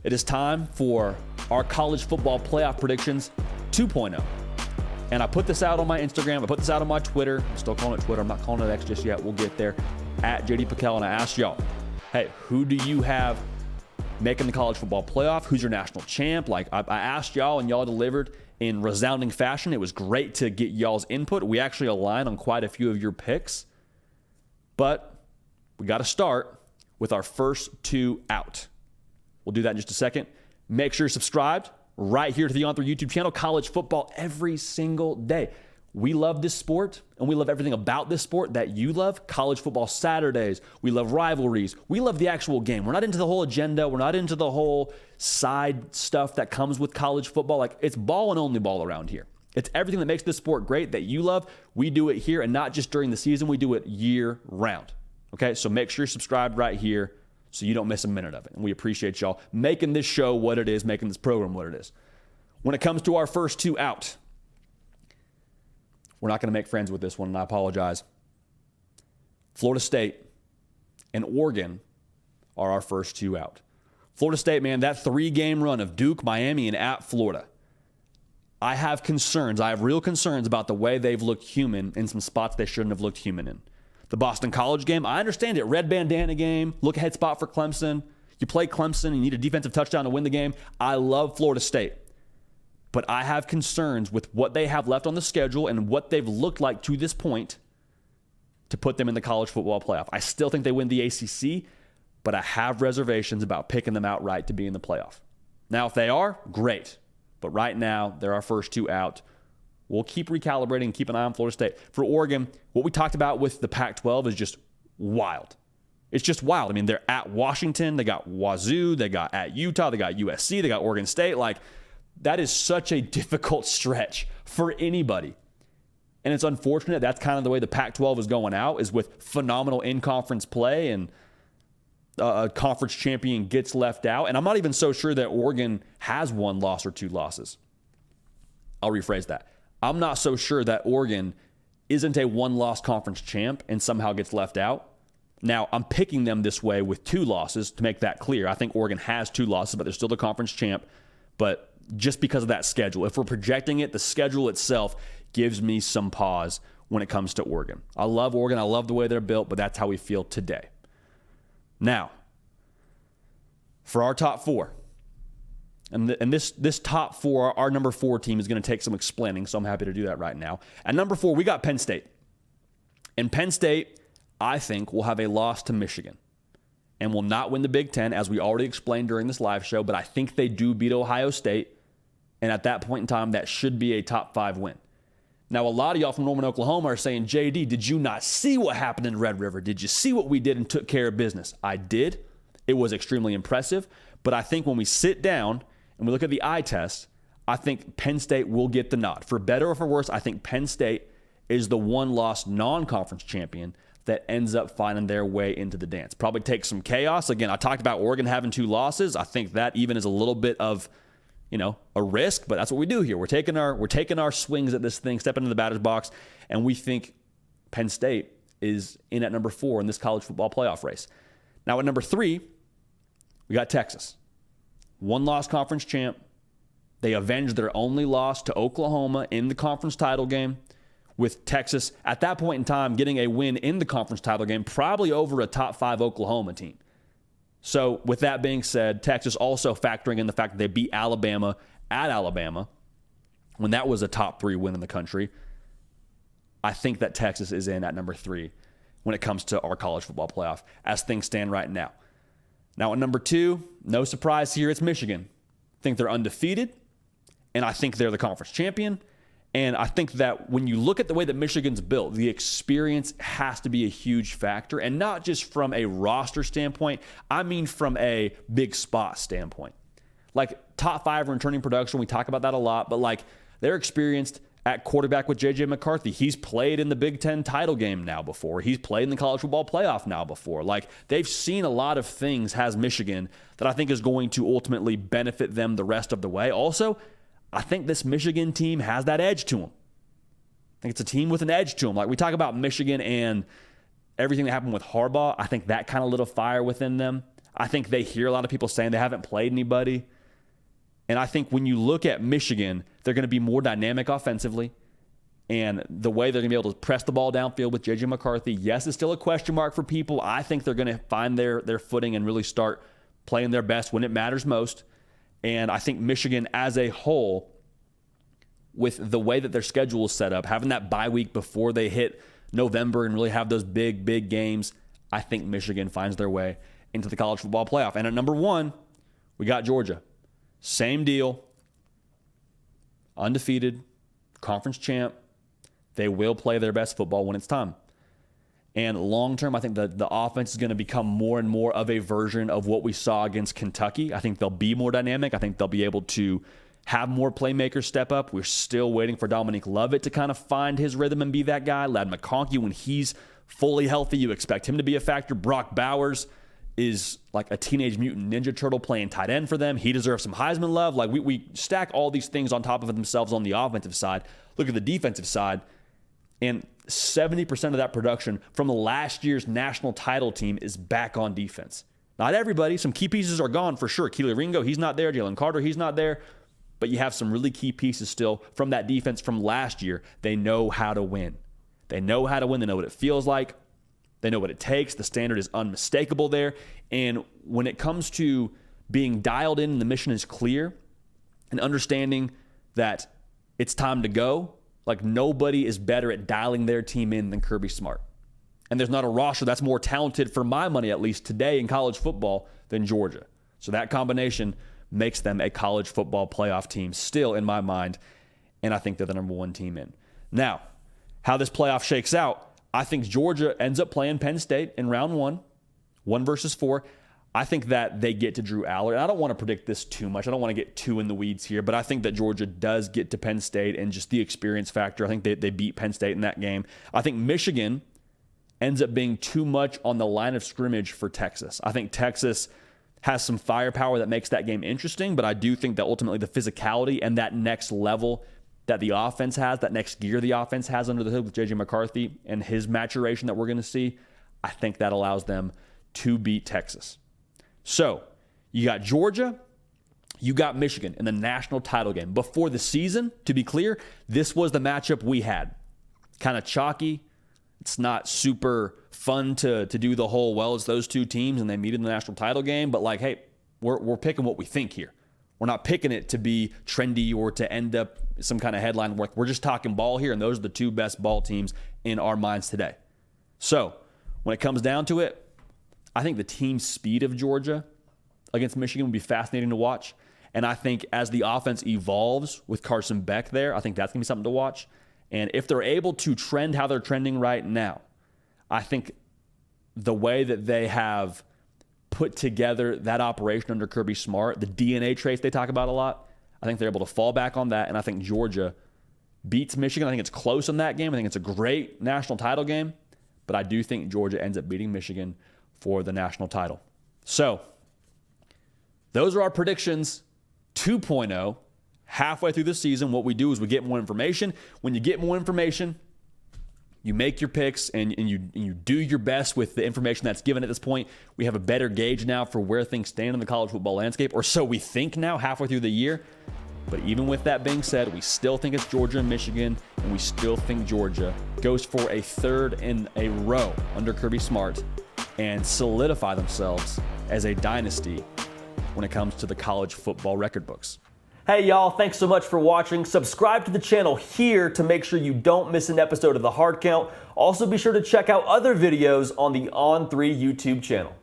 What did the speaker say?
It is time for our college football playoff predictions 2.0. And I put this out on my Instagram. I put this out on my Twitter. I'm still calling it Twitter. I'm not calling it X just yet. We'll get there. At JD Piquel. And I asked y'all, hey, who do you have making the college football playoff? Who's your national champ? Like I asked y'all and y'all delivered in resounding fashion. It was great to get y'all's input. We actually aligned on quite a few of your picks. But we got to start with our first two out. We'll do that in just a second. Make sure you're subscribed right here to the On Through YouTube channel. College football every single day. We love this sport, and we love everything about this sport that you love. College football Saturdays. We love rivalries. We love the actual game. We're not into the whole agenda. We're not into the whole side stuff that comes with college football. Like, it's ball and only ball around here. It's everything that makes this sport great that you love. We do it here, and not just during the season. We do it year round. Okay, so make sure you're subscribed right here so you don't miss a minute of it. And we appreciate y'all making this show what it is, making this program what it is. When it comes to our first two out, we're not going to make friends with this one, and I apologize. Florida State and Oregon are our first two out. Florida State, man, that 3-game run of Duke, Miami, and at Florida. I have concerns. I have real concerns about the way they've looked human in some spots they shouldn't have looked human in. The Boston College game, I understand it. Red bandana game, look ahead spot for Clemson. You play Clemson and you need a defensive touchdown to win the game. I love Florida State. But I have concerns with what they have left on the schedule and what they've looked like to this point to put them in the college football playoff. I still think they win the ACC, but I have reservations about picking them outright to be in the playoff. Now, if they are, great. But right now, they're our first two out. We'll keep recalibrating and keep an eye on Florida State. For Oregon, what we talked about with the Pac-12 is just wild. It's just wild. I mean, they're at Washington. They got Wazoo. They got at Utah. They got USC. They got Oregon State. Like, that is such a difficult stretch for anybody. And it's unfortunate. That's kind of the way the Pac-12 is going out, is with phenomenal in-conference play, and a conference champion gets left out. And I'm not even so sure that Oregon has one loss or two losses. I'll rephrase that. I'm not so sure that Oregon isn't a one-loss conference champ and somehow gets left out. Now, I'm picking them this way with two losses to make that clear. I think Oregon has two losses, but they're still the conference champ. But just because of that schedule, if we're projecting it, the schedule itself gives me some pause when it comes to Oregon. I love Oregon. I love the way they're built, but that's how we feel today. Now, for our top four, and this top four, our number 4 team is going to take some explaining, so I'm happy to do that right now. At number 4, we got Penn State. And Penn State, I think, will have a loss to Michigan and will not win the Big Ten, as we already explained during this live show, but I think they do beat Ohio State, and at that point in time, that should be a top 5 win. Now, a lot of y'all from Norman, Oklahoma are saying, JD, did you not see what happened in Red River? Did you see what we did and took care of business? I did. It was extremely impressive, but I think when we sit down and we look at the eye test, I think Penn State will get the nod. For better or for worse, I think Penn State is the one-loss non-conference champion that ends up finding their way into the dance. Probably takes some chaos. Again, I talked about Oregon having 2 losses. I think that even is a little bit of, a risk, but that's what we do here. We're taking our swings at this thing, stepping into the batter's box, and we think Penn State is in at number 4 in this college football playoff race. Now at number 3, we got Texas. 1-loss conference champ. They avenged their only loss to Oklahoma in the conference title game, with Texas at that point in time getting a win in the conference title game, probably over a top 5 Oklahoma team. So with that being said, Texas also factoring in the fact that they beat Alabama at Alabama when that was a top 3 win in the country. I think that Texas is in at number 3 when it comes to our college football playoff as things stand right now. Now at number 2, no surprise here, it's Michigan. I think they're undefeated, and I think they're the conference champion. And I think that when you look at the way that Michigan's built, the experience has to be a huge factor. And not just from a roster standpoint, I mean from a big spot standpoint. Like top 5 returning production, we talk about that a lot, but like they're experienced at quarterback with J.J. McCarthy. He's played in the Big Ten title game now before. He's played in the college football playoff now before. Like they've seen a lot of things, has Michigan, that I think is going to ultimately benefit them the rest of the way. Also, I think this Michigan team has that edge to them. I think it's a team with an edge to them. Like we talk about Michigan and everything that happened with Harbaugh, I think that kind of lit a fire within them. I think they hear a lot of people saying they haven't played anybody. And I think when you look at Michigan, they're going to be more dynamic offensively. And the way they're going to be able to press the ball downfield with J.J. McCarthy, yes, it's still a question mark for people. I think they're going to find their footing and really start playing their best when it matters most. And I think Michigan as a whole, with the way that their schedule is set up, having that bye week before they hit November and really have those big, big games, I think Michigan finds their way into the college football playoff. And at number 1, we got Georgia. Same deal. Undefeated, conference champ. They will play their best football when it's time. And long term, I think that the offense is going to become more and more of a version of what we saw against Kentucky. I think they'll be more dynamic. I think they'll be able to have more playmakers step up. We're still waiting for Dominique Lovett to kind of find his rhythm and be that guy. Ladd McConkey, when he's fully healthy, you expect him to be a factor. Brock Bowers is like a teenage mutant ninja turtle playing tight end for them. He deserves some Heisman love. Like we stack all these things on top of themselves on the offensive side. Look at the defensive side. And 70% of that production from last year's national title team is back on defense. Not everybody. Some key pieces are gone for sure. Keely Ringo, he's not there. Jalen Carter, he's not there. But you have some really key pieces still from that defense from last year. They know how to win. They know how to win. They know what it feels like. They know what it takes. The standard is unmistakable there. And when it comes to being dialed in and the mission is clear and understanding that it's time to go, like nobody is better at dialing their team in than Kirby Smart. And there's not a roster that's more talented, for my money at least, today in college football than Georgia. So that combination makes them a college football playoff team still in my mind, and I think they're the number 1 team in. Now, how this playoff shakes out, I think Georgia ends up playing Penn State in round 1 versus 4. I think that they get to Drew Allard. I don't want to predict this too much. I don't want to get too in the weeds here, but I think that Georgia does get to Penn State and just the experience factor. I think they beat Penn State in that game. I think Michigan ends up being too much on the line of scrimmage for Texas. I think Texas has some firepower that makes that game interesting, but I do think that ultimately the physicality and that next level that the offense has, that next gear the offense has under the hood with J.J. McCarthy and his maturation that we're going to see, I think that allows them to beat Texas. So you got Georgia, you got Michigan in the national title game. Before the season, to be clear, this was the matchup we had. Kind of chalky. It's not super fun to do the whole, well, it's those two teams and they meet in the national title game. But like, hey, we're picking what we think here. We're not picking it to be trendy or to end up some kind of headline work. We're just talking ball here, and those are the 2 best ball teams in our minds today. So when it comes down to it, I think the team speed of Georgia against Michigan would be fascinating to watch. And I think as the offense evolves with Carson Beck there, I think that's going to be something to watch. And if they're able to trend how they're trending right now, I think the way that they have put together that operation under Kirby Smart, the DNA traits they talk about a lot, I think they're able to fall back on that. And I think Georgia beats Michigan. I think it's close in that game. I think it's a great national title game. But I do think Georgia ends up beating Michigan for the national title. So those are our predictions 2.0. Halfway through the season, what we do is we get more information. When you get more information, you make your picks and you do your best with the information that's given at this point. We have a better gauge now for where things stand in the college football landscape, or so we think now halfway through the year. But even with that being said, we still think it's Georgia and Michigan, and we still think Georgia goes for a 3rd in a row under Kirby Smart and solidify themselves as a dynasty when it comes to the college football record books. Hey y'all, thanks so much for watching. Subscribe to the channel here to make sure you don't miss an episode of The Hard Count. Also be sure to check out other videos on the On3 YouTube channel.